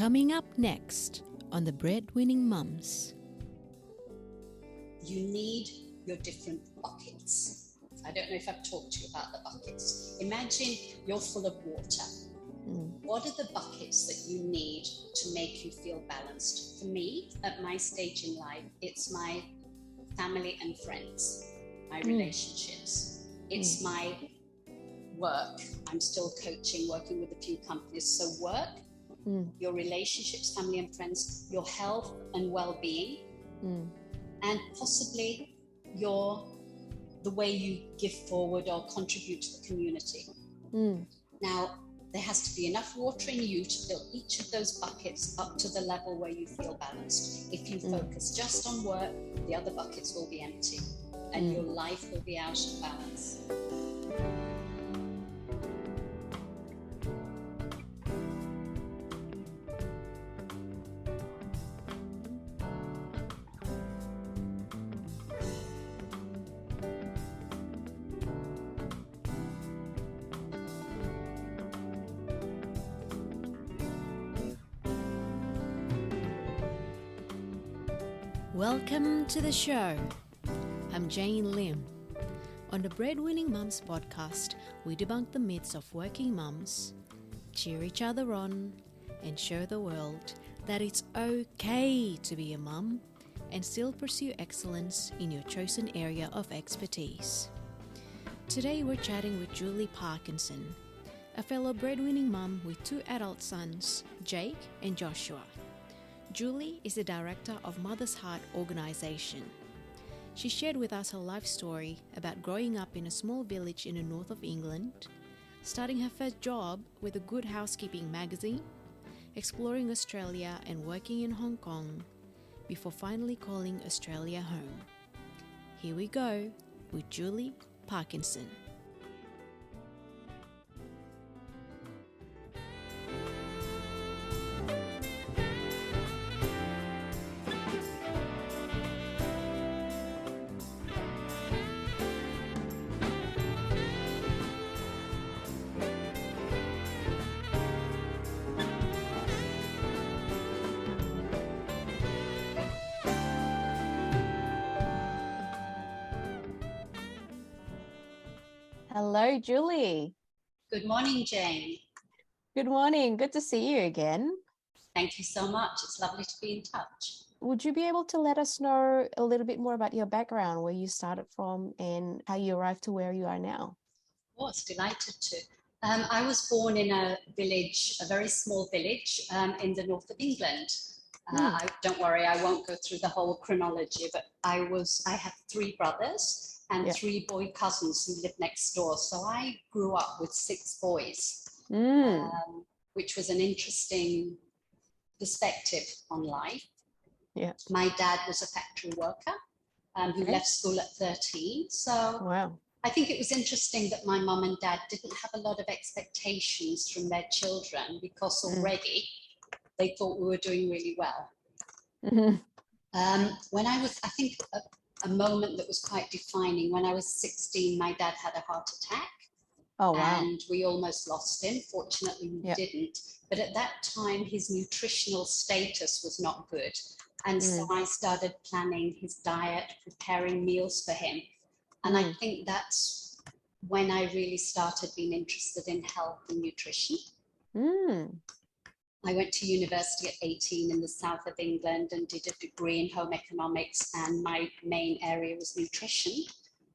Coming up next on the Breadwinning Mums. You need your different buckets. I don't know if I've talked to you about the buckets. Imagine you're full of water. What are the buckets that you need to make you feel balanced? For me, at my stage in life, it's my family and friends, my relationships. It's my work. I'm still coaching, working with a few companies. So work, your relationships, family and friends, your health and well-being, and possibly the way you give forward or contribute to the community. Now, there has to be enough water in you to fill each of those buckets up to the level where you feel balanced. If you focus just on work, the other buckets will be empty and your life will be out of balance. Welcome to the show. I'm Jane Lim. On the Breadwinning Mums podcast, we debunk the myths of working mums, cheer each other on, and show the world that it's okay to be a mum and still pursue excellence in your chosen area of expertise. Today we're chatting with Julie Parkinson, a fellow breadwinning mum with 2 adult sons, Jake and Joshua. Julie is the director of Mother's Heart organization. She shared with us her life story about growing up in a small village in the north of England, starting her first job with a Good Housekeeping magazine, exploring Australia and working in Hong Kong, before finally calling Australia home. Here we go with Julie Parkinson. Hello, Julie. Good morning, Jane. Good morning. Good to see you again. Thank you so much. It's lovely to be in touch. Would you be able to let us know a little bit more about your background, where you started from and how you arrived to where you are now? Of course, delighted to. I was born in a village, a very small village in the north of England. Don't worry, I won't go through the whole chronology, but I had 3 brothers and 3 boy cousins who lived next door. So I grew up with 6 boys, which was an interesting perspective on life. Yeah. My dad was a factory worker who left school at 13. So wow. I think it was interesting that my mum and dad didn't have a lot of expectations from their children because already they thought we were doing really well. When I was, I think a moment that was quite defining, when I was 16, my dad had a heart attack. Oh, wow. And we almost lost him. Fortunately, we didn't. But at that time, his nutritional status was not good. And so I started planning his diet, preparing meals for him. And I think that's when I really started being interested in health and nutrition. I went to university at 18 in the south of England and did a degree in home economics, and my main area was nutrition.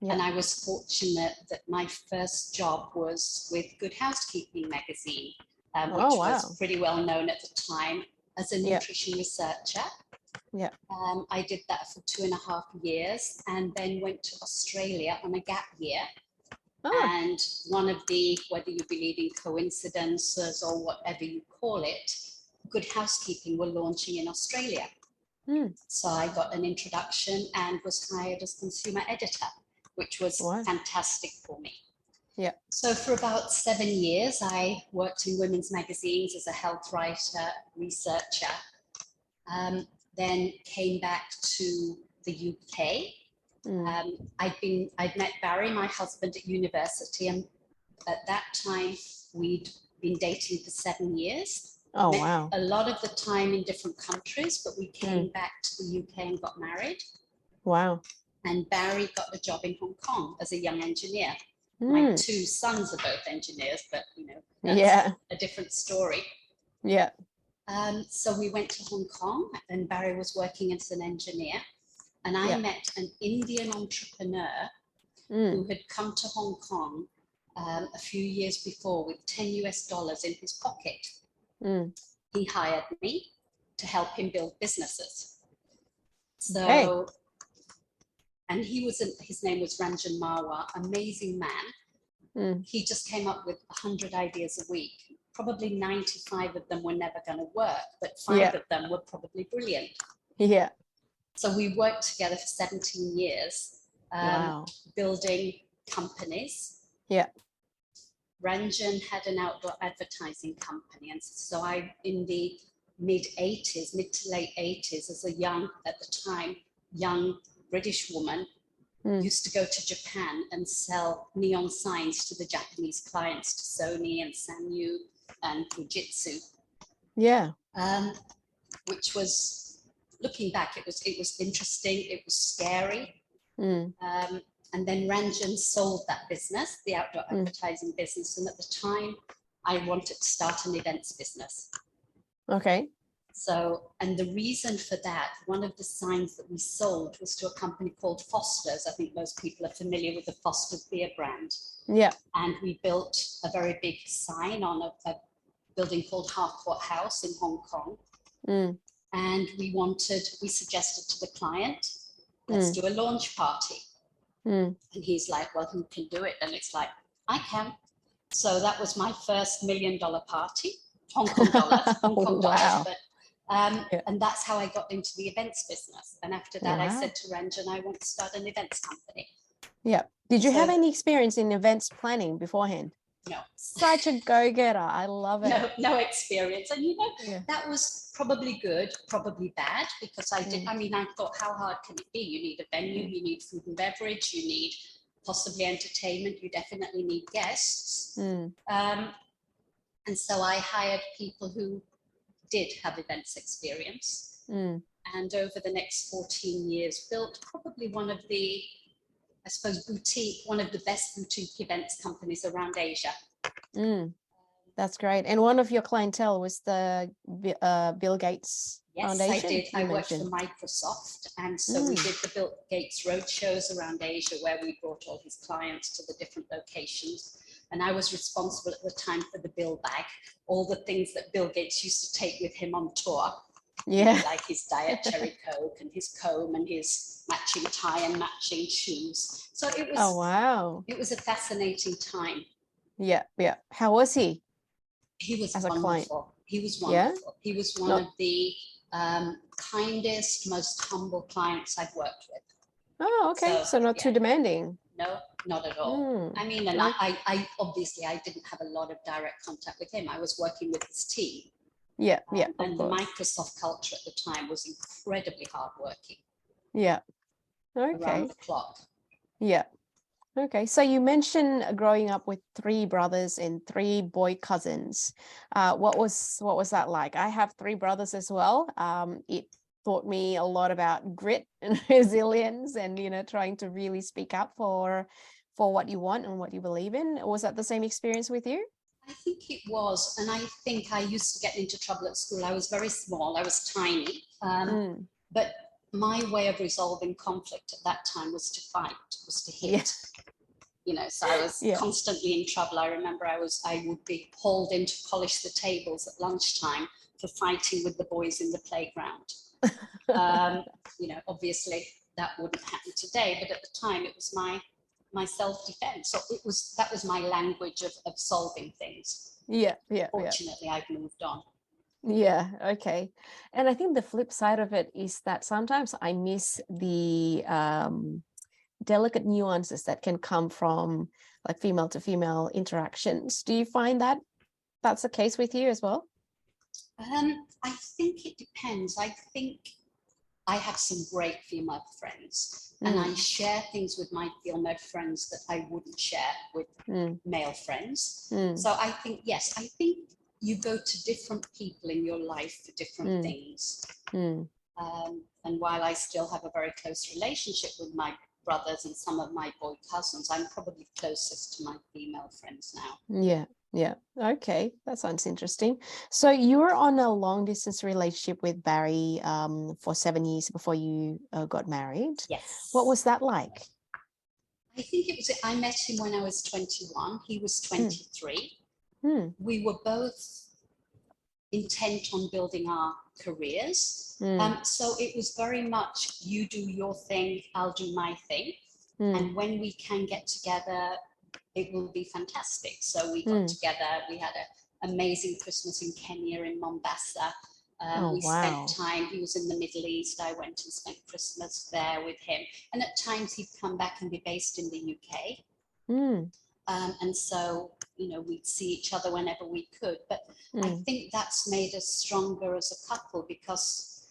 And I was fortunate that my first job was with Good Housekeeping magazine, which was pretty well known at the time as a nutrition researcher. I did that for 2.5 years and then went to Australia on a gap year. And one of the, whether you believe in coincidences or whatever you call it, Good Housekeeping were launching in Australia. So I got an introduction and was hired as consumer editor, which was fantastic for me. So for about 7 years, I worked in women's magazines as a health writer, researcher, then came back to the UK. I'd met Barry, my husband, at university, and at that time we'd been dating for 7 years. Oh, Met wow. a lot of the time in different countries, but we came back to the UK and got married. Wow. And Barry got a job in Hong Kong as a young engineer. My Mm. 2 sons are both engineers, but Yeah. that's a different story. Yeah. So we went to Hong Kong, and Barry was working as an engineer. And I met an Indian entrepreneur who had come to Hong Kong a few years before with $10 in his pocket. He hired me to help him build businesses. So, and his name was Ranjan Marwar, amazing man. He just came up with 100 ideas a week. Probably 95 of them were never going to work, but 5 of them were probably brilliant. Yeah. So we worked together for 17 years, building companies. Yeah. Ranjan had an outdoor advertising company. And so I, in the mid to late 80s, as a young British woman, used to go to Japan and sell neon signs to the Japanese clients, to Sony and Sanyo and Fujitsu. Yeah. Which was, looking back, it was interesting, it was scary. And then Ranjan sold that business, the outdoor advertising business. And at the time, I wanted to start an events business. Okay. So, and the reason for that, one of the signs that we sold was to a company called Foster's. I think most people are familiar with the Foster's beer brand. Yeah. And we built a very big sign on a building called Harcourt House in Hong Kong. And we suggested to the client, let's do a launch party. And he's like, well, who can do it? And it's like, I can. So that was my first $1 million party, Hong Kong dollars, Wow. But, and that's how I got into the events business. And after that, I said to Ranjan, I want to start an events company. Yeah. Did you have any experience in events planning beforehand? No. Such a go-getter. I love it. No experience. And that was probably good, probably bad, because I thought, how hard can it be? You need a venue, you need food and beverage, you need possibly entertainment, you definitely need guests. And so I hired people who did have events experience. And over the next 14 years, built probably one of the best boutique events companies around Asia. That's great. And one of your clientele was the Bill Gates Foundation? Yes, I did. I worked for Microsoft. And so we did the Bill Gates roadshows around Asia, where we brought all his clients to the different locations. And I was responsible at the time for the Bill bag, all the things that Bill Gates used to take with him on tour. Yeah. Like his Diet Cherry Coke and his comb and his matching tie and matching shoes. So it was, oh, wow. It was a fascinating time. Yeah, yeah. How was he? He was wonderful. He was wonderful. Yeah? He was one of the kindest, most humble clients I've worked with. Oh, okay. So not too demanding. No, not at all. I mean, and I obviously, I didn't have a lot of direct contact with him. I was working with his team. Yeah, yeah. And the Microsoft culture at the time was incredibly hardworking. Yeah. Okay. Around the clock. Yeah. Okay. So you mentioned growing up with 3 brothers and 3 boy cousins. What was that like? I have 3 brothers as well. It taught me a lot about grit and resilience and, trying to really speak up for what you want and what you believe in. Was that the same experience with you? I think it was. And I think I used to get into trouble at school. I was very small. I was tiny. But my way of resolving conflict at that time was to fight, was to hit. Yeah. So I was constantly in trouble. I remember I would be hauled in to polish the tables at lunchtime for fighting with the boys in the playground. Obviously that wouldn't happen today, but at the time it was my self-defense. So that was my language of solving things. Yeah. Fortunately, I've moved on. Yeah. Okay. And I think the flip side of it is that sometimes I miss the delicate nuances that can come from like female to female interactions. Do you find that that's the case with you as well? I think it depends. I think I have some great female friends and I share things with my female friends that I wouldn't share with male friends. So I think, yes, I think you go to different people in your life for different things. And while I still have a very close relationship with my brothers and some of my boy cousins, I'm probably closest to my female friends now. Yeah. Okay, that sounds interesting. So you were on a long distance relationship with Barry for 7 years before you got married. Yes. What was that like? I think I met him when I was 21. He was 23. We were both intent on building our careers. So it was very much, you do your thing, I'll do my thing. And when we can get together, it will be fantastic. So we got together, we had an amazing Christmas in Kenya, in Mombasa. We spent time, he was in the Middle East, I went and spent Christmas there with him. And at times he'd come back and be based in the UK. And so, you know, we'd see each other whenever we could. But I think that's made us stronger as a couple, because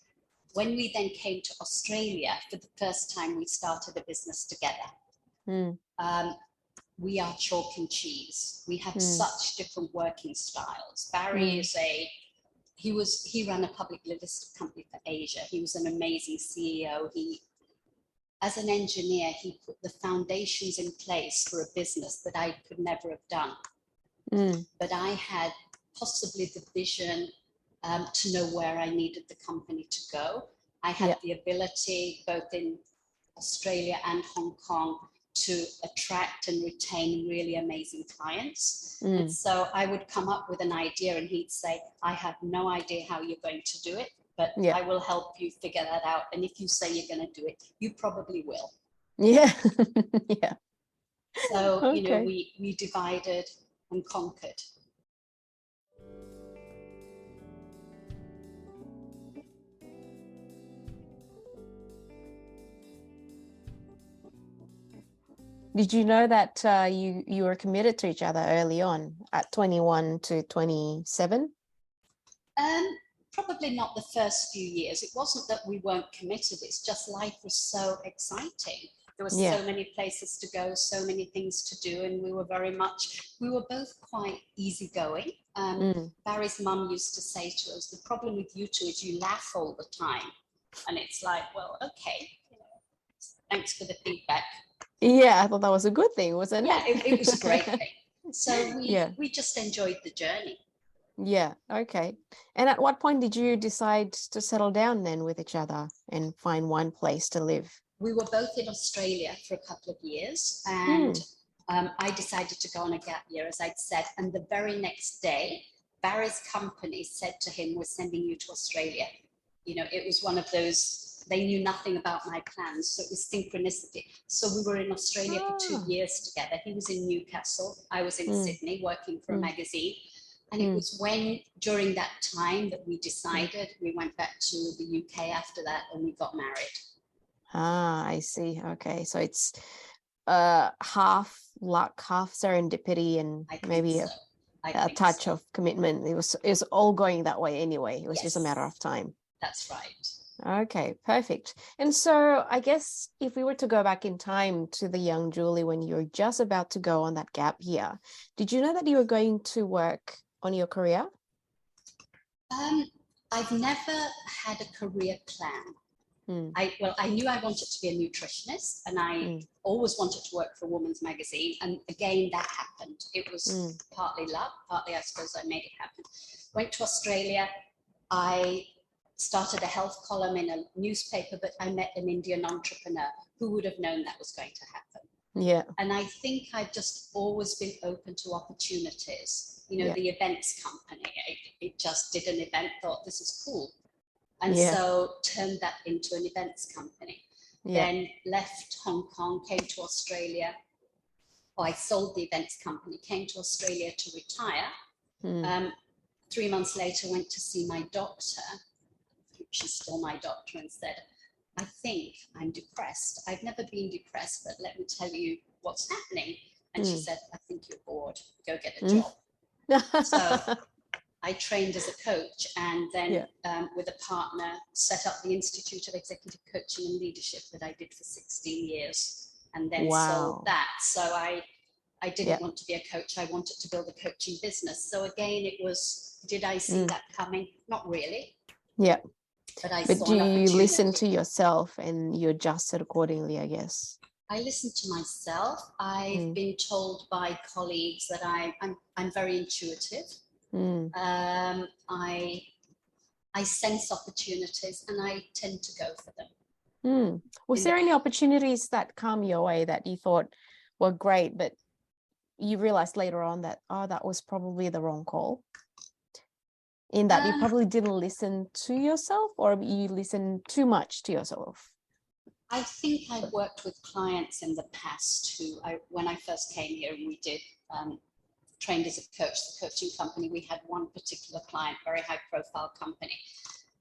when we then came to Australia, for the first time, we started a business together. We are chalk and cheese. We have such different working styles. Barry is he ran a publicly listed company for Asia. He was an amazing CEO. As an engineer, he put the foundations in place for a business that I could never have done. But I had possibly the vision to know where I needed the company to go. I had the ability, both in Australia and Hong Kong, to attract and retain really amazing clients. And so I would come up with an idea and he'd say, I have no idea how you're going to do it, but I will help you figure that out. And if you say you're going to do it, you probably will. Yeah. So, you know, we divided and conquered. Did you know that you were committed to each other early on at 21 to 27? Probably not the first few years. It wasn't that we weren't committed. It's just life was so exciting. There were so many places to go, so many things to do. And we were both quite easygoing. Barry's mum used to say to us, the problem with you two is you laugh all the time. And it's like, well, okay, you know, thanks for the feedback. Yeah, I thought that was a good thing, wasn't it? Yeah, it was a great thing. So we just enjoyed the journey. Yeah, okay. And at what point did you decide to settle down then with each other and find one place to live? We were both in Australia for a couple of years, and I decided to go on a gap year, as I'd said. And the very next day, Barry's company said to him, we're sending you to Australia. You know, it was one of those, they knew nothing about my plans, so it was synchronicity. So we were in Australia for 2 years together. He was in Newcastle, I was in Sydney working for a magazine. And it was during that time that we decided, we went back to the UK after that and we got married. Ah, I see. Okay. So it's half luck, half serendipity, and maybe a touch of commitment. It was all going that way anyway. It was just a matter of time. That's right. Okay, perfect. And so I guess if we were to go back in time to the young Julie when you were just about to go on that gap year, did you know that you were going to work on your career? I've never had a career plan. I knew I wanted to be a nutritionist, and I always wanted to work for a woman's magazine. And again, that happened. It was partly luck, partly I suppose I made it happen. Went to Australia. I started a health column in a newspaper, but I met an Indian entrepreneur. Who would have known that was going to happen? Yeah. And I think I've just always been open to opportunities. You know, the events company, it just did an event, thought this is cool. And so turned that into an events company. Then left Hong Kong, came to Australia. I sold the events company, came to Australia to retire. 3 months later, went to see my doctor. She's still my doctor, and said, I think I'm depressed. I've never been depressed, but let me tell you what's happening. And she said, I think you're bored. Go get a job. So I trained as a coach, and then with a partner set up the Institute of Executive Coaching and Leadership that I did for 16 years, and then sold that. So I didn't want to be a coach. I wanted to build a coaching business. So again, it was Did I see that coming? Not really. Yeah. But I But saw do an you opportunity. listen to yourself and you adjusted accordingly, I guess? I listen to myself. I've been told by colleagues that I'm very intuitive. I sense opportunities and I tend to go for them. Was there any opportunities that come your way that you thought were great, but you realized later on that, that was probably the wrong call? In that you probably didn't listen to yourself, or you listened too much to yourself? I think I've worked with clients in the past who, when I first came here and we did trained as a coach, the coaching company, we had one particular client, very high profile company,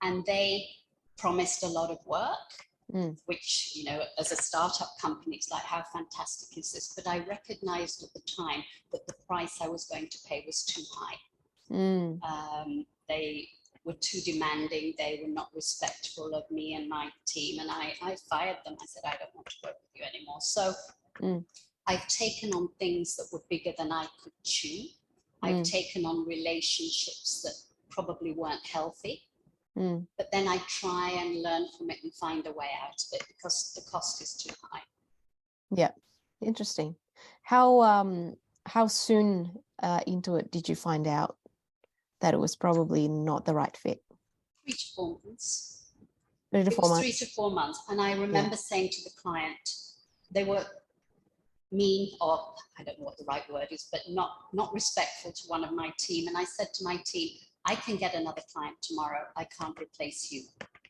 and they promised a lot of work, which, you know, as a startup company, it's like, how fantastic is this? But I recognized at the time that the price I was going to pay was too high. They were too demanding. They were not respectful of me and my team. And I fired them. I said, I don't want to work with you anymore. So I've taken on things that were bigger than I could chew. I've taken on relationships that probably weren't healthy. But then I try and learn from it and find a way out of it because the cost is too high. Yeah. Interesting. How soon into it did you find out that it was probably not the right fit? 3 to 4 months. 3 to 4 months. 3 to 4 months. And I remember saying to the client, they were mean, or I don't know what the right word is, but not respectful to one of my team. And I said to my team, I can get another client tomorrow. I can't replace you.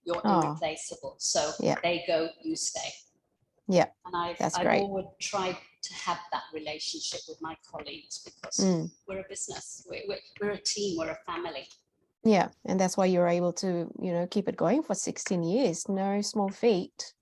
You're irreplaceable. So they go, you stay. Yeah. And I've always tried to have that relationship with my colleagues because we're a business. We're a team. We're a family. Yeah. And that's why you're able to, you know, keep it going for 16 years. No small feat.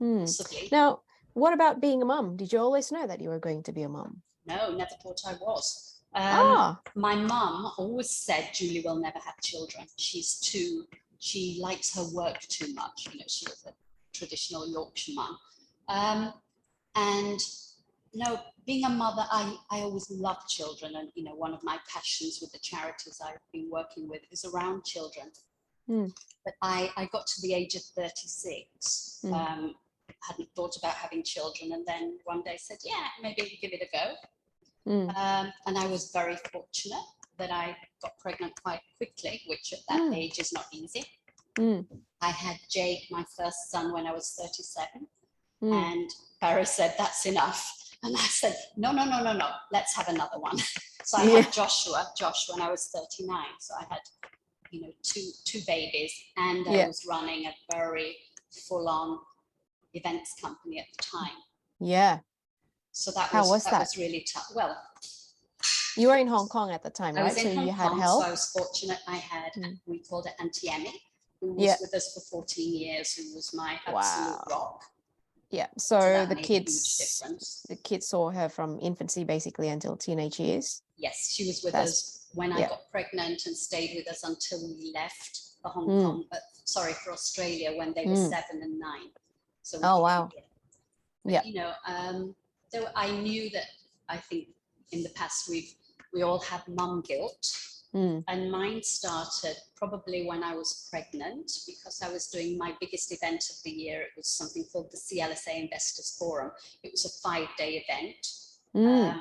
Possibly. Now, what about being a mum? Did you always know that you were going to be a mum? No, never thought I was. My mum always said Julie will never have children. She likes her work too much. You know, she was a traditional Yorkshire mum. And, you know, being a mother, I always loved children. And, you know, one of my passions with the charities I've been working with is around children. But I got to the age of 36. Hadn't thought about having children, and then one day said, yeah, maybe we'll give it a go. And I was very fortunate that I got pregnant quite quickly, which at that age is not easy. I had Jake, my first son, when I was 37, and Barry said, that's enough. And I said, no, let's have another one. So I had Josh when I was 39. So I had, you know, two babies, and I was running a very full-on events company at the time. Yeah. So that was really tough. Well, you were in Hong Kong at the time, right? I was in Hong Kong, so I was fortunate. I had, we called it Auntie Emmy, who was with us for 14 years, who was my absolute rock. Yeah. So the kids saw her from infancy basically until teenage years. Yes, she was with us when I got pregnant and stayed with us until we left for Hong Kong, for Australia when they were 7 and 9. So wow. But, you know, I knew that, I think in the past we all have mum guilt. And mine started probably when I was pregnant, because I was doing my biggest event of the year. It was something called the CLSA Investors Forum. It was a 5-day event.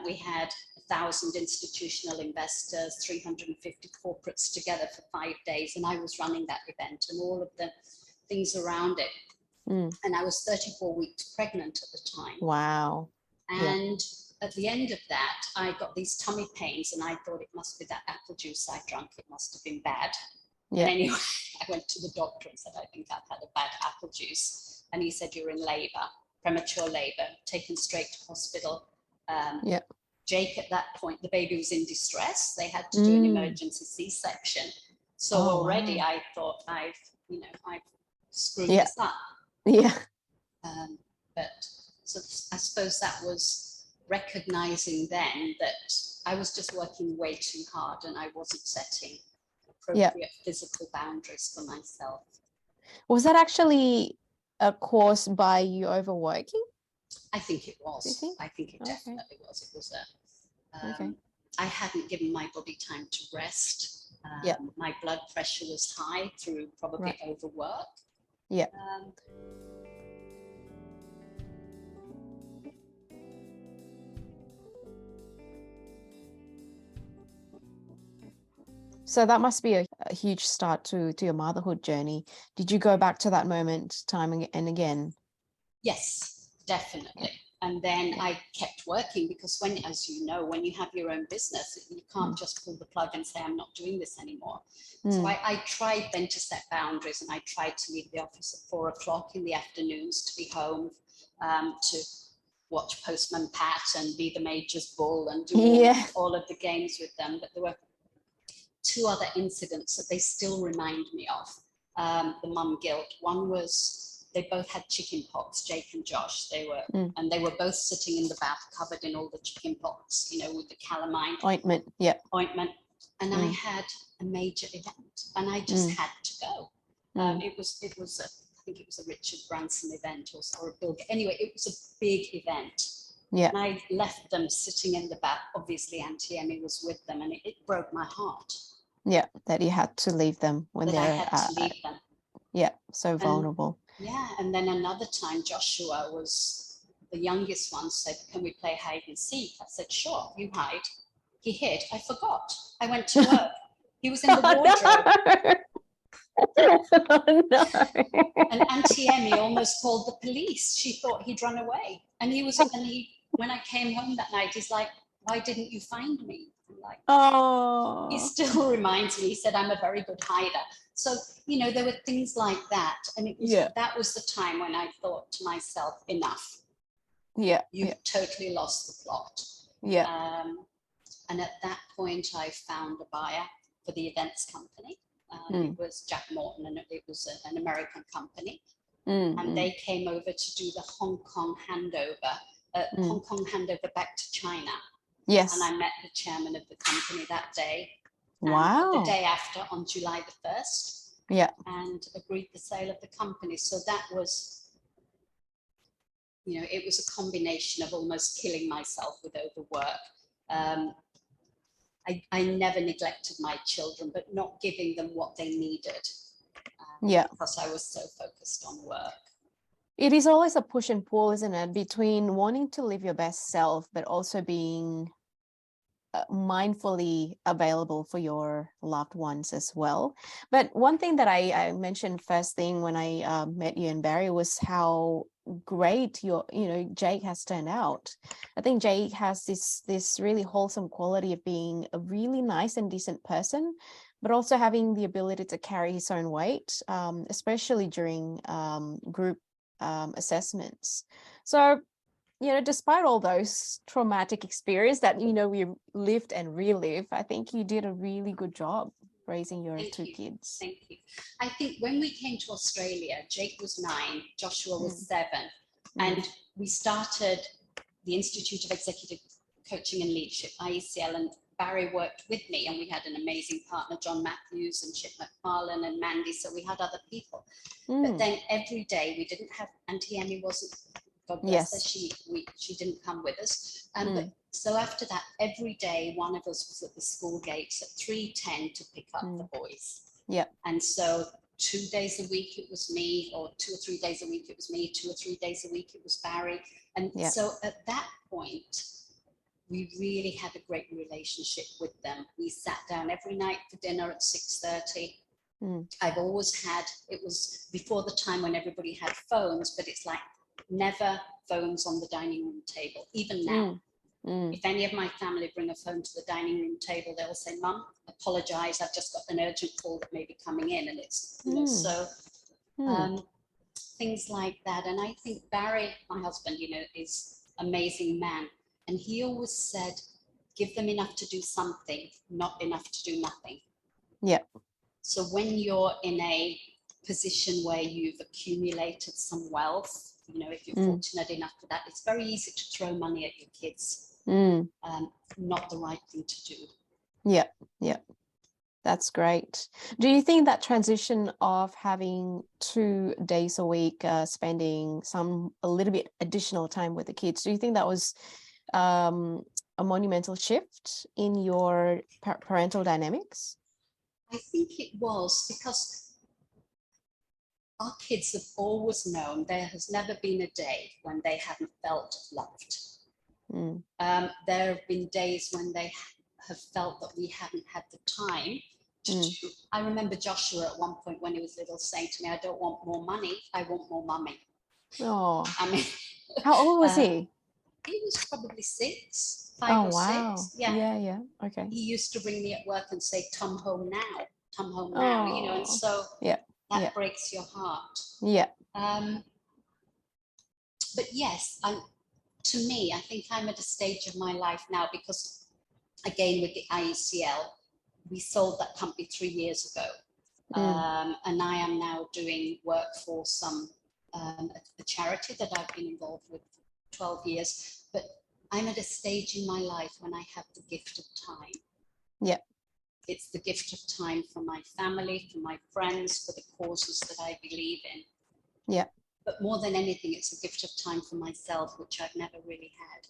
We had 1,000 institutional investors, 350 corporates together for 5 days. And I was running that event and all of the things around it. And I was 34 weeks pregnant at the time. Wow. And at the end of that, I got these tummy pains, and I thought it must be that apple juice I drank. It must have been bad. And anyway, I went to the doctor and said, I think I've had a bad apple juice. And he said, you're in labor, premature labor, taken straight to hospital. Jake, at that point, the baby was in distress. They had to do an emergency C-section. So already I thought I've screwed this up. Yeah. But so I suppose that was recognizing then that I was just working way too hard and I wasn't setting appropriate physical boundaries for myself. Was that actually caused by you overworking? I think it was. I think it definitely was. It was I hadn't given my body time to rest. My blood pressure was high through probably overwork. Yeah. So that must be a huge start to your motherhood journey. Did you go back to that moment time and again? Yes, definitely. And then I kept working because when, as you know, when you have your own business, you can't just pull the plug and say, I'm not doing this anymore. So I tried then to set boundaries, and I tried to leave the office at 4 o'clock in the afternoons to be home, to watch Postman Pat and be the Major's bull and do all of the games with them. But there were 2 other incidents that they still remind me of, the mum guilt. One was, they both had chicken pox, Jake and Josh. They were, and they were both sitting in the bath covered in all the chicken pox, you know, with the calamine ointment. Ointment. And I had a major event, and I just had to go. It was I think it was a Richard Branson event or a Bill. Anyway, it was a big event. Yeah. And I left them sitting in the bath. Obviously, Auntie Emmy was with them, and it broke my heart. Yeah, that you had to leave them when they're I had to leave them. Yeah, so vulnerable. And then another time, Joshua was the youngest one, said, can we play hide and seek? I said, sure, you hide. He hid. I forgot. I went to work. He was in the wardrobe. Oh, no. And Auntie Emmy almost called the police. She thought he'd run away. And when I came home that night, he's like, why didn't you find me? I'm like, oh. He still reminds me, he said, I'm a very good hider. So, you know, there were things like that. And it was, that was the time when I thought to myself, enough. Yeah. You've totally lost the plot. Yeah. And at that point, I found a buyer for the events company. It was Jack Morton, and it was an American company. And they came over to do the Hong Kong handover back to China. Yes. And I met the chairman of the company that day. Wow. The day after, on July the 1st. Yeah. And agreed the sale of the company. So that was, you know, it was a combination of almost killing myself with overwork. I never neglected my children, but not giving them what they needed. Because I was so focused on work. It is always a push and pull, isn't it? Between wanting to live your best self, but also being mindfully available for your loved ones as well. But one thing that I mentioned first thing when I met you and Barry was how great Jake has turned out. I think Jake has this really wholesome quality of being a really nice and decent person, but also having the ability to carry his own weight, especially during group assessments. So, you know, despite all those traumatic experiences that, you know, we lived and relived, I think you did a really good job raising your two kids. Thank you. I think when we came to Australia, Jake was 9, Joshua was 7, and we started the Institute of Executive Coaching and Leadership, IECL, and Barry worked with me, and we had an amazing partner, John Matthews and Chip McFarlane and Mandy, so we had other people. But then every day, we didn't have, Auntie Emmy wasn't, God bless her, she didn't come with us. But so after that, every day, one of us was at the school gates at 3:10 to pick up the boys. Yeah. And so 2 days a week it was me, or 2 or 3 days a week it was me, 2 or 3 days a week it was Barry. And so at that point, we really had a great relationship with them. We sat down every night for dinner at 6:30. I've always had, it was before the time when everybody had phones, but it's like never phones on the dining room table, even now. If any of my family bring a phone to the dining room table, they'll say, Mum, apologize, I've just got an urgent call that may be coming in. And it's, you know, so things like that. And I think Barry, my husband, you know, is an amazing man. And he always said, give them enough to do something, not enough to do nothing. Yeah. So when you're in a position where you've accumulated some wealth, you know, if you're fortunate enough for that, it's very easy to throw money at your kids. Not the right thing to do. Yeah. That's great. Do you think that transition of having 2 days a week, spending a little bit additional time with the kids, do you think that was a monumental shift in your parental dynamics? I think it was because our kids have always known there has never been a day when they haven't felt loved. There have been days when they have felt that we haven't had the time to do. I remember Joshua at one point when he was little saying to me, I don't want more money, I want more mummy. Oh, I mean, how old was he? He was probably 5 or wow. 6. Yeah. Yeah. Okay. He used to bring me at work and say, come home now, and so that breaks your heart. Yeah. But yes, to me, I think I'm at a stage of my life now because, again, with the IECL, we sold that company 3 years ago. And I am now doing work for a charity that I've been involved with for 12 years. But I'm at a stage in my life when I have the gift of time. Yeah. It's the gift of time for my family, for my friends, for the causes that I believe in. Yeah. But more than anything, it's a gift of time for myself, which I've never really had.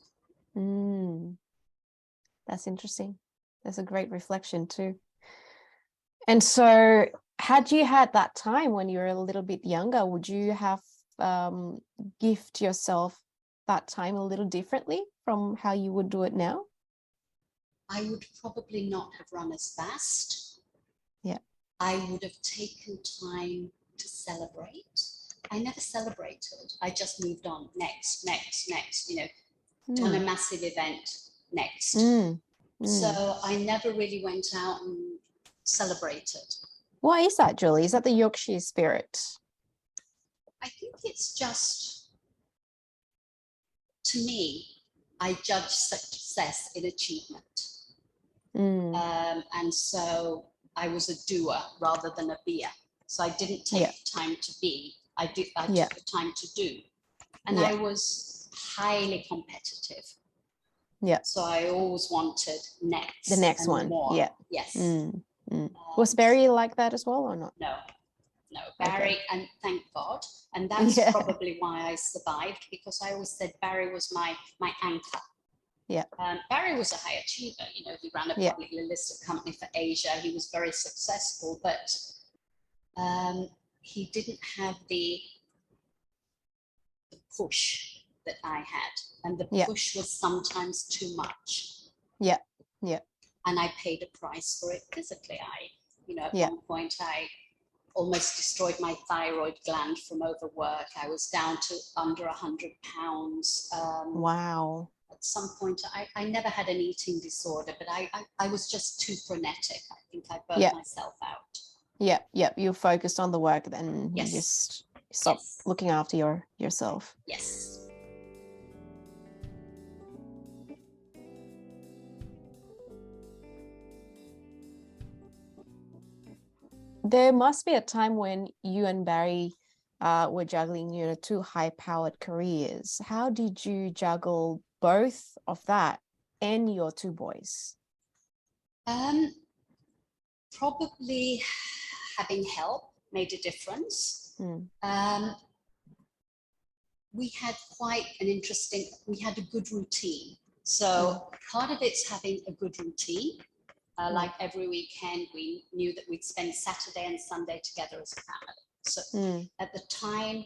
That's interesting. That's a great reflection too. And so had you had that time when you were a little bit younger, would you have gift yourself that time a little differently from how you would do it now? I would probably not have run as fast. Yeah. I would have taken time to celebrate. I never celebrated. I just moved on. Next, done a massive event. Next. So I never really went out and celebrated. Why is that, Julie? Is that the Yorkshire spirit? I think it's just, to me, I judge success in achievement. And so I was a doer rather than a beer. So I didn't take time to be. I took the time to do. And I was highly competitive. Yeah. So I always wanted the next one. More. Yeah. Yes. Was Barry like that as well or not? No. Barry, and thank God. And that's probably why I survived, because I always said Barry was my anchor. Yeah. Barry was a high achiever. You know, he ran a publicly listed company for Asia. He was very successful, but he didn't have the push that I had. And the push was sometimes too much. Yeah. And I paid a price for it physically. At one point, I almost destroyed my thyroid gland from overwork. I was down to under 100 pounds. Wow. At some point, I never had an eating disorder, but I was just too frenetic. I think I burnt myself out. Yeah. You focused on the work, then you just stopped looking after yourself. Yes. There must be a time when you and Barry were juggling, 2 high-powered careers. How did you juggle both of that and your 2 boys? Probably having help made a difference. We had we had a good routine. So part of it's having a good routine. Like every weekend, we knew that we'd spend Saturday and Sunday together as a family. So at the time,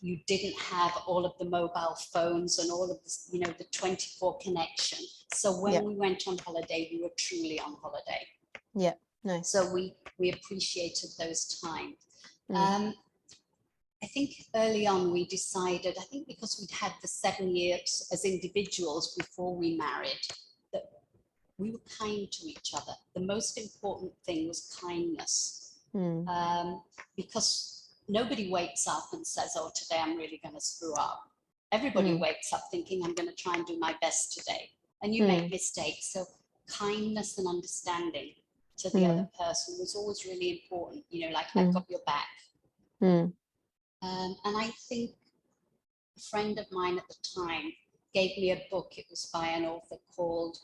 you didn't have all of the mobile phones and all of the, the 24 connection. So when we went on holiday, we were truly on holiday. Yeah, nice. So we appreciated those times. I think early on we decided, I think because we'd had the 7 years as individuals before we married, that we were kind to each other. The most important thing was kindness. Because nobody wakes up and says, oh, today I'm really going to screw up. Everybody wakes up thinking, I'm going to try and do my best today. And you make mistakes. So kindness and understanding to the other person was always really important. Like I've got your back. And I think a friend of mine at the time gave me a book. It was by an author called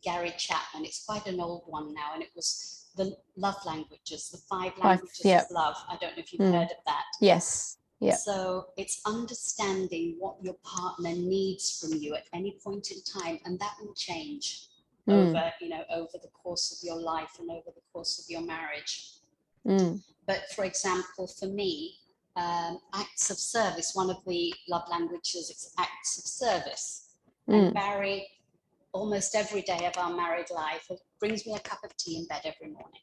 Gary Chapman. It's quite an old one now. And it was the love languages, the 5 languages of love. I don't know if you've heard of that. Yes. Yeah. So it's understanding what your partner needs from you at any point in time, and that will change. over, over the course of your life and over the course of your marriage. But for example, for me, acts of service, one of the love languages is acts of service. And Barry, almost every day of our married life, brings me a cup of tea in bed every morning.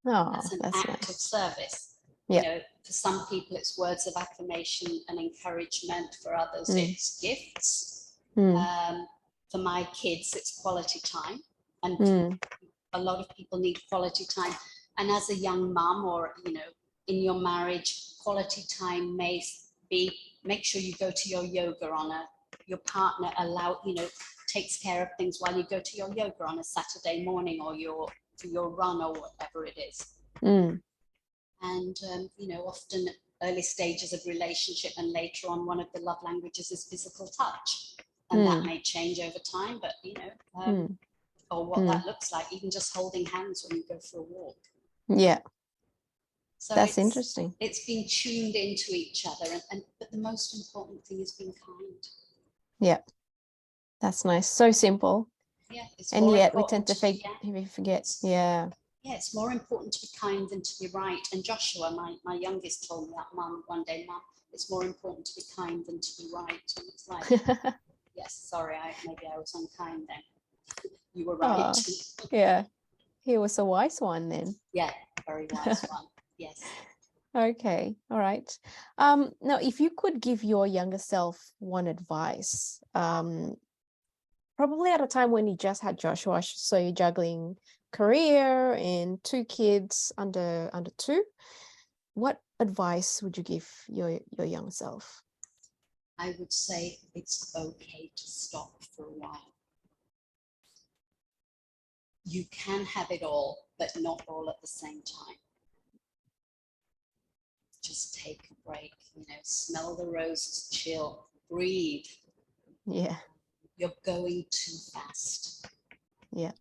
Oh, that's an that's act nice. of service. Yeah. For some people it's words of affirmation and encouragement. For others it's gifts. For my kids it's quality time, and a lot of people need quality time. And as a young mum, or in your marriage, quality time may be, make sure you go to your yoga your partner takes care of things while you go to your yoga on a Saturday morning, or for your run, or whatever it is. And often early stages of relationship, and later on, one of the love languages is physical touch, and that may change over time, but or what that looks like, even just holding hands when you go for a walk. Yeah. So that's interesting. It's being tuned into each other, but the most important thing is being kind. Yeah, that's nice. So simple. Yeah, and yet we tend to forget. Yeah. Yeah, it's more important to be kind than to be right. And Joshua, my youngest, told me that one day, Mum, it's more important to be kind than to be right. And it's like, yes, sorry, maybe I was unkind then. You were right. Yeah, he was a wise one then. Yeah, very wise one. Yes. Okay, all right. Now, if you could give your younger self one advice, probably at a time when you just had Joshua, so you're juggling career and 2 kids under 2, what advice would you give your young self? I would say it's okay to stop for a while. You can have it all, but not all at the same time. Just take a break, smell the roses, chill, breathe. Yeah. You're going too fast. Yeah.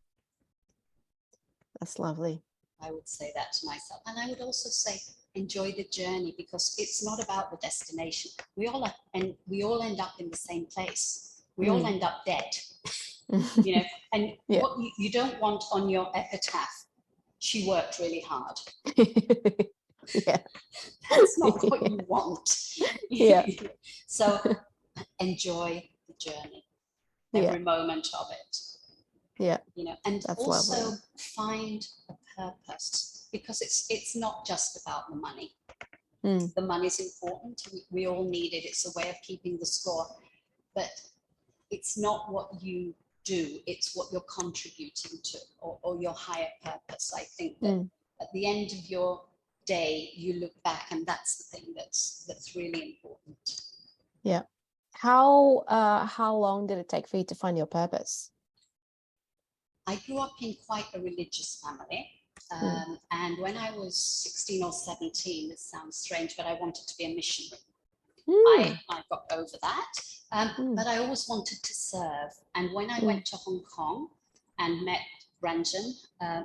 That's lovely. I would say that to myself. And I would also say, enjoy the journey, because it's not about the destination. We all end up in the same place. We all end up dead. And what you don't want on your epitaph, she worked really hard. Yeah. That's not what you want. Yeah. So enjoy the journey, every moment of it. Yeah. And that's also lovely. find a purpose, because it's not just about the money. The money is important. We all need it. It's a way of keeping the score. But it's not what you do, it's what you're contributing to, or your higher purpose. I think that at the end of your day, you look back, and that's the thing that's really important. Yeah. How long did it take for you to find your purpose? I grew up in quite a religious family. And when I was 16 or 17, this sounds strange, but I wanted to be a missionary. I got over that, but I always wanted to serve. And when I went to Hong Kong and met Ranjan,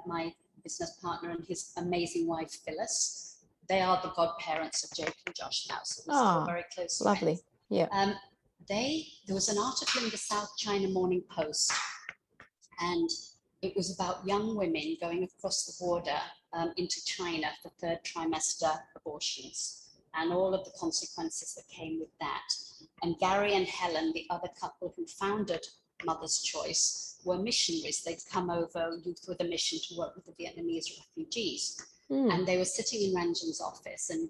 my business partner, and his amazing wife, Phyllis, they are the godparents of Jake and Josh now, so we're still very close lovely friends. Yeah. There was an article in the South China Morning Post, and it was about young women going across the border into China for 3rd trimester abortions, and all of the consequences that came with that. And Gary and Helen, the other couple who founded Mother's Choice, were missionaries. They'd come over, Youth with a Mission, to work with the Vietnamese refugees. And they were sitting in Ranjan's office, and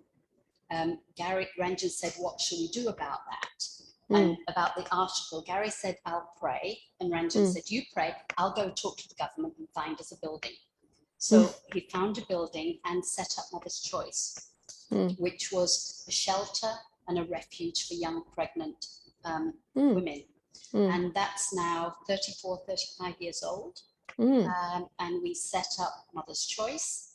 Ranjan said, what should we do about that? And about the article, Gary said, I'll pray. And Ranjan said, you pray, I'll go talk to the government and find us a building. So he found a building and set up Mother's Choice, which was a shelter and a refuge for young pregnant women. And that's now 34, 35 years old. And we set up Mother's Choice,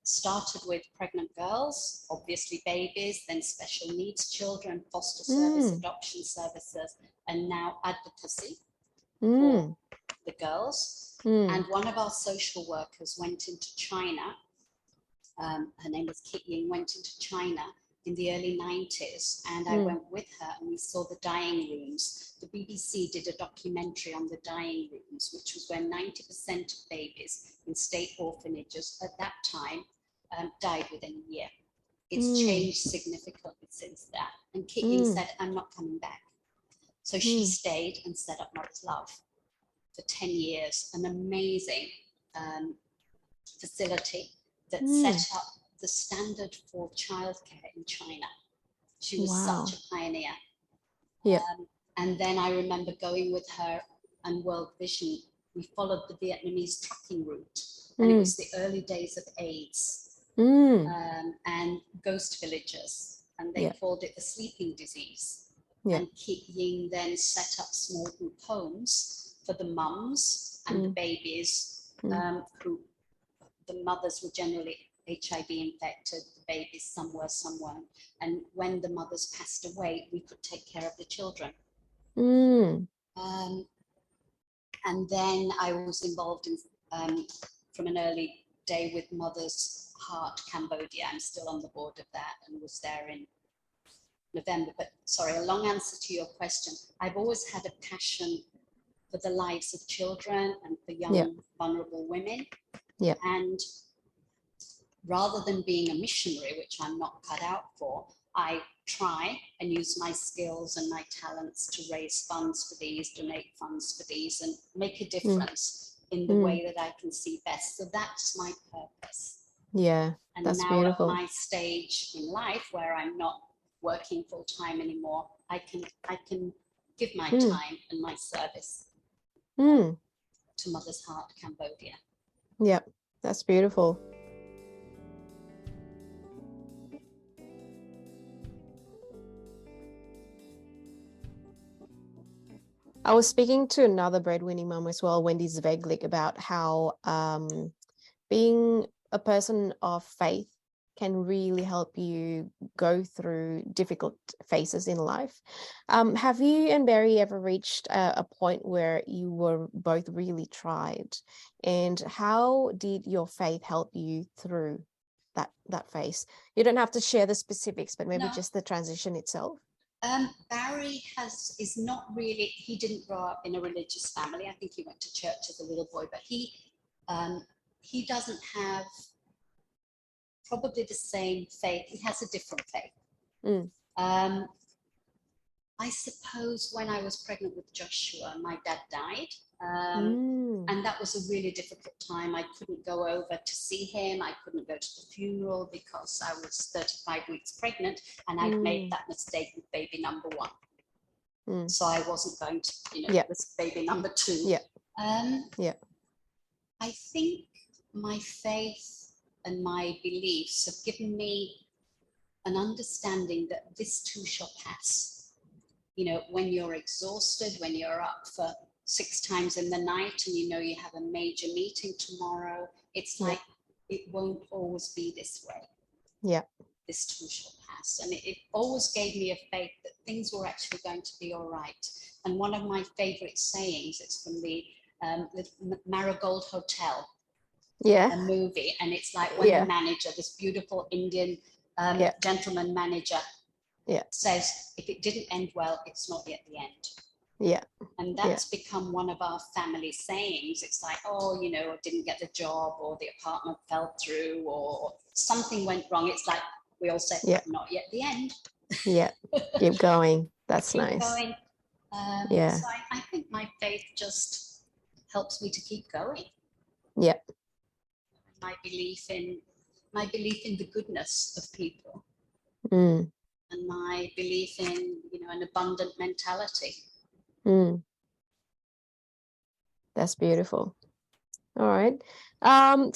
started with pregnant girls, obviously babies, then special needs children, foster service, adoption services, and now advocacy for the girls. And one of our social workers went into China. Her name was Kit Ying, went into China in the early 90s, and I went with her and we saw the dying rooms. The BBC did a documentary on the dying rooms, which was when 90% of babies in state orphanages at that time died within a year. It's changed significantly since that. And Kit Ying said, I'm not coming back. So she stayed and set up Mother's Love for 10 years, an amazing facility that set up the standard for childcare in China. She was such a pioneer. Yeah. And then I remember going with her and World Vision. We followed the Vietnamese trucking route, and it was the early days of AIDS and ghost villages, and they called it the sleeping disease. And Kit Ying then set up small group homes for the mums and the babies who the mothers were generally HIV infected, the babies some were, some weren't. And when the mothers passed away, we could take care of the children. And then I was involved in, from an early day with Mother's Heart Cambodia. I'm still on the board of that and was there in November. But sorry, a long answer to your question. I've always had a passion for the lives of children and for young, vulnerable women. And rather than being a missionary, which I'm not cut out for, I try and use my skills and my talents to raise funds for these, donate funds for these, and make a difference in the way that I can see best. So that's my purpose. Yeah, and that's now beautiful. At my stage in life where I'm not working full time anymore, I can give my time and my service to Mother's Heart Cambodia. Yeah, that's beautiful. I was speaking to another breadwinning mum as well, Wendy Zveglik, about how being a person of faith can really help you go through difficult phases in life. Have you and Barry ever reached a point where you were both really tried? And how did your faith help you through that phase? You don't have to share the specifics, but maybe just the transition itself. Barry is not really, he didn't grow up in a religious family. I think he went to church as a little boy, but he doesn't have probably the same faith. He has a different faith. I suppose when I was pregnant with Joshua, my dad died. And that was a really difficult time. I couldn't go over to see him. I couldn't go to the funeral because I was 35 weeks pregnant and I'd made that mistake with baby number 1. So I wasn't going to, it was baby number 2. I think my faith and my beliefs have given me an understanding that this too shall pass. When you're exhausted, when you're up for 6 times in the night and you have a major meeting tomorrow, it's like it won't always be this way. This too shall pass. And it always gave me a faith that things were actually going to be all right. And one of my favorite sayings, it's from the Marigold Hotel, a movie, and it's like when the manager, this beautiful Indian gentleman manager, says, if it didn't end well, it's not yet the end. And that's become one of our family sayings. It's like, I didn't get the job, or the apartment fell through, or something went wrong. It's like we all say, not yet the end. Keep going. That's Keep nice. Going. So I think my faith just helps me to keep going. My belief in the goodness of people, and my belief in an abundant mentality. That's beautiful. All right.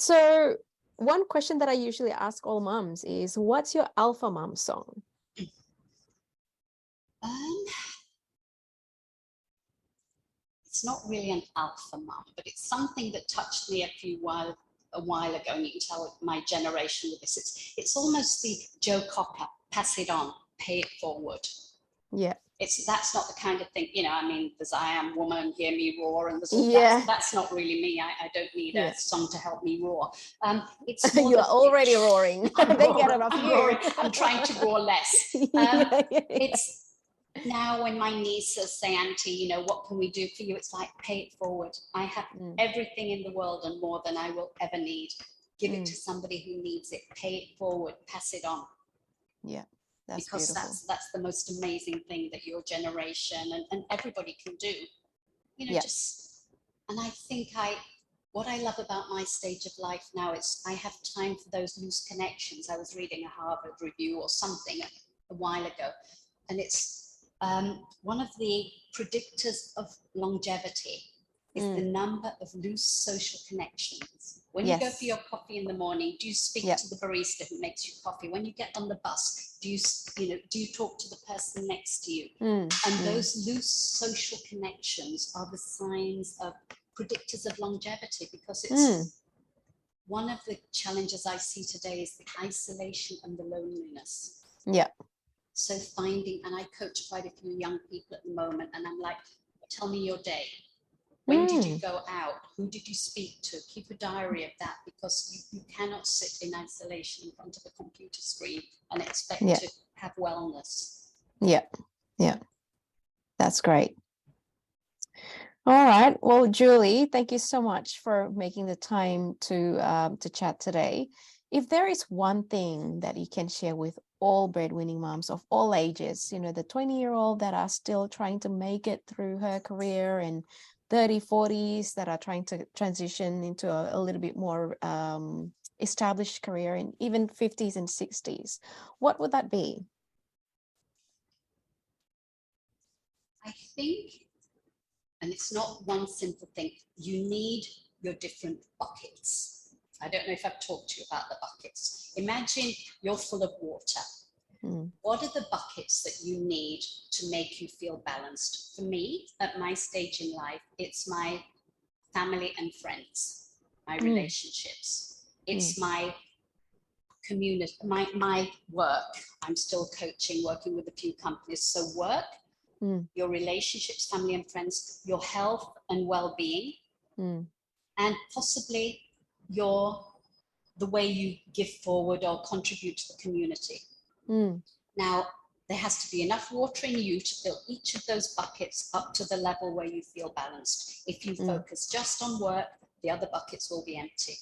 So one question that I usually ask all moms is, what's your alpha mom song? It's not really an alpha mom, but it's something that touched me a while ago, and you can tell my generation with this. It's almost the Joe Cocker, pass it on, pay it forward. that's not the kind of thing, I mean, there's I Am Woman, Hear Me Roar, and that's not really me. I don't need a song to help me roar. It's more you are already roaring. They get it off you. I'm trying to roar less. It's now when my nieces say, Auntie, what can we do for you? It's like, pay it forward. I have everything in the world and more than I will ever need. Give it to somebody who needs it. Pay it forward. Pass it on. Yeah. Because beautiful. that's the most amazing thing that your generation and everybody can do. And I think what I love about my stage of life now is I have time for those loose connections. I was reading a Harvard review or something a while ago, and it's one of the predictors of longevity is the number of loose social connections. When you go for your coffee in the morning, do you speak to the barista who makes you coffee? When you get on the bus, do you talk to the person next to you? And those loose social connections are the signs of predictors of longevity, because it's one of the challenges I see today is the isolation and the loneliness. Yeah. So and I coach quite a few young people at the moment, and I'm like, tell me your day. When did you go out? Who did you speak to? Keep a diary of that, because you cannot sit in isolation in front of a computer screen and expect to have wellness. Yeah. That's great. All right. Well, Julie, thank you so much for making the time to chat today. If there is one thing that you can share with all breadwinning moms of all ages, the 20-year-old that are still trying to make it through her career, and 30, 40s that are trying to transition into a little bit more established career, and even 50s and 60s, what would that be? I think, and it's not one simple thing, you need your different buckets. I don't know if I've talked to you about the buckets. Imagine you're full of water. What are the buckets that you need to make you feel balanced? For me, at my stage in life, it's my family and friends, my relationships. It's my community, my work. I'm still coaching, working with a few companies. So work, your relationships, family and friends, your health and well-being, and possibly the way you give forward or contribute to the community. Now, there has to be enough water in you to fill each of those buckets up to the level where you feel balanced. If you focus just on work, the other buckets will be empty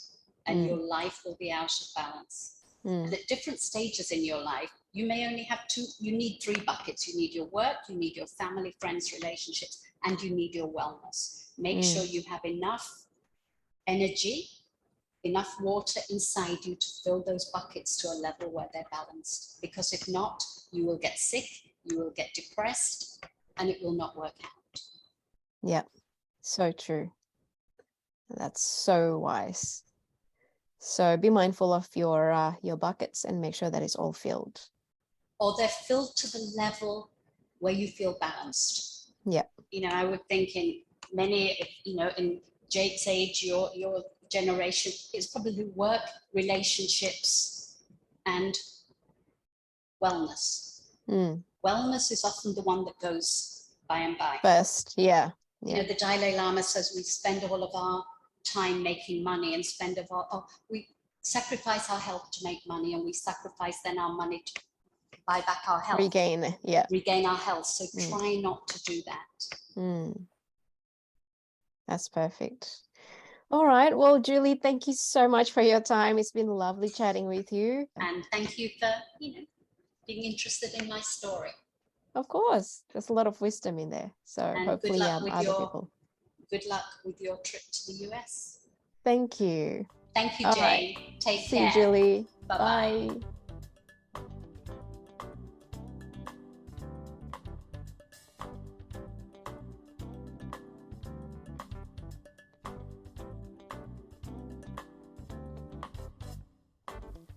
and your life will be out of balance. And at different stages in your life, you may only have you need 3 buckets. You need your work, you need your family, friends, relationships, and you need your wellness. Make sure you have enough energy, enough water inside you to fill those buckets to a level where they're balanced. Because if not, you will get sick, you will get depressed, and it will not work out. Yeah, so true. That's so wise. So be mindful of your buckets and make sure that it's all filled. Or they're filled to the level where you feel balanced. Yeah. I would think in many, in Jake's age, your generation, it's probably work, relationships, and wellness. Wellness is often the one that goes by and by. First, yeah. The Dalai Lama says we spend all of our time making money and we sacrifice our health to make money, and we sacrifice then our money to buy back our health. Regain our health. So try not to do that. That's perfect. All right. Well, Julie, thank you so much for your time. It's been lovely chatting with you. And thank you for, being interested in my story. Of course. There's a lot of wisdom in there. So and hopefully other people. Good luck with your trip to the US. Thank you. Thank you, All Jane. Right. Take See care. you, Julie. Bye-bye. Bye.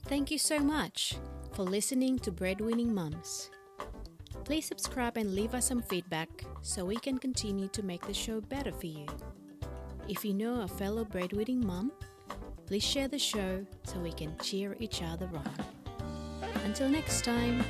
Thank you so much for listening to Breadwinning Mums. Please subscribe and leave us some feedback so we can continue to make the show better for you. If you know a fellow breadwinning mum, please share the show so we can cheer each other on. Until next time.